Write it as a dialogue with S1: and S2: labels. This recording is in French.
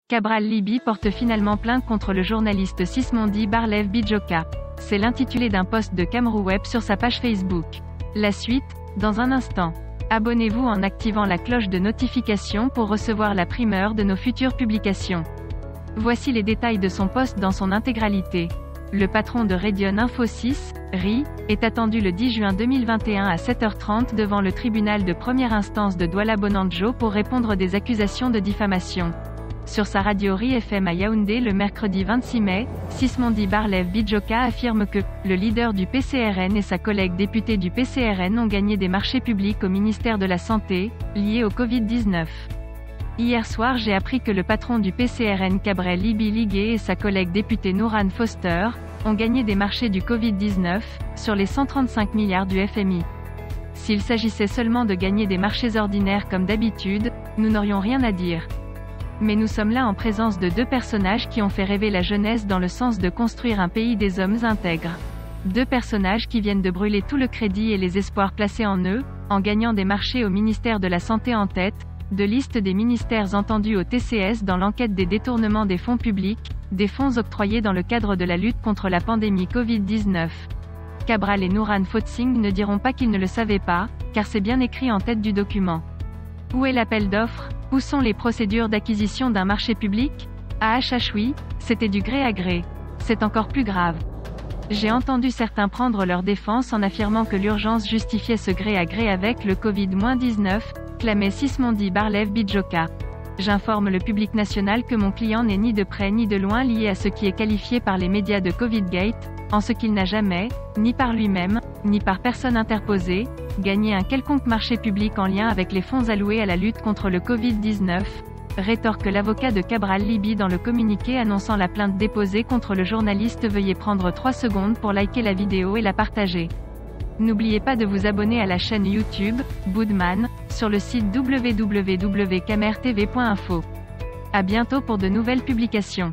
S1: Cabral Libby porte finalement plainte contre le journaliste Sismondi Barlev Bijoka. C'est l'intitulé d'un post de Camrou-Web sur sa page Facebook. La suite, dans un instant. Abonnez-vous en activant la cloche de notification pour recevoir la primeur de nos futures publications. Voici les détails de son post dans son intégralité. Le patron de Redion Info 6, RI, est attendu le 10 juin 2021 à 7h30 devant le tribunal de première instance de Douala Bonanjo pour répondre des accusations de diffamation. Sur sa radio RI FM à Yaoundé le mercredi 26 mai, Sismondi Barlev Bijoka affirme que le leader du PCRN et sa collègue députée du PCRN ont gagné des marchés publics au ministère de la Santé, liés au Covid-19. Hier soir j'ai appris que le patron du PCRN Cabral Libby Ligué et sa collègue députée Nouran Foster ont gagné des marchés du Covid-19, sur les 135 milliards du FMI. S'il s'agissait seulement de gagner des marchés ordinaires comme d'habitude, nous n'aurions rien à dire. Mais nous sommes là en présence de deux personnages qui ont fait rêver la jeunesse dans le sens de construire un pays des hommes intègres. Deux personnages qui viennent de brûler tout le crédit et les espoirs placés en eux, en gagnant des marchés au ministère de la Santé en tête, de liste des ministères entendus au TCS dans l'enquête des détournements des fonds publics, des fonds octroyés dans le cadre de la lutte contre la pandémie Covid-19. Cabral et Nouran Fotsing ne diront pas qu'ils ne le savaient pas, car c'est bien écrit en tête du document. Où est l'appel d'offres? Où sont les procédures d'acquisition d'un marché public? Ah oui, c'était du gré à gré. C'est encore plus grave. J'ai entendu certains prendre leur défense en affirmant que l'urgence justifiait ce gré à gré avec le Covid-19, clamait Sismondi Barlev Bijoka. J'informe le public national que mon client n'est ni de près ni de loin lié à ce qui est qualifié par les médias de Covidgate, en ce qu'il n'a jamais, ni par lui-même, ni par personne interposée, gagné un quelconque marché public en lien avec les fonds alloués à la lutte contre le Covid-19, rétorque l'avocat de Cabral Libby dans le communiqué annonçant la plainte déposée contre le journaliste. Veuillez prendre 3 secondes pour liker la vidéo et la partager. N'oubliez pas de vous abonner à la chaîne YouTube, Boudman, sur le site www.camertv.info. À bientôt pour de nouvelles publications.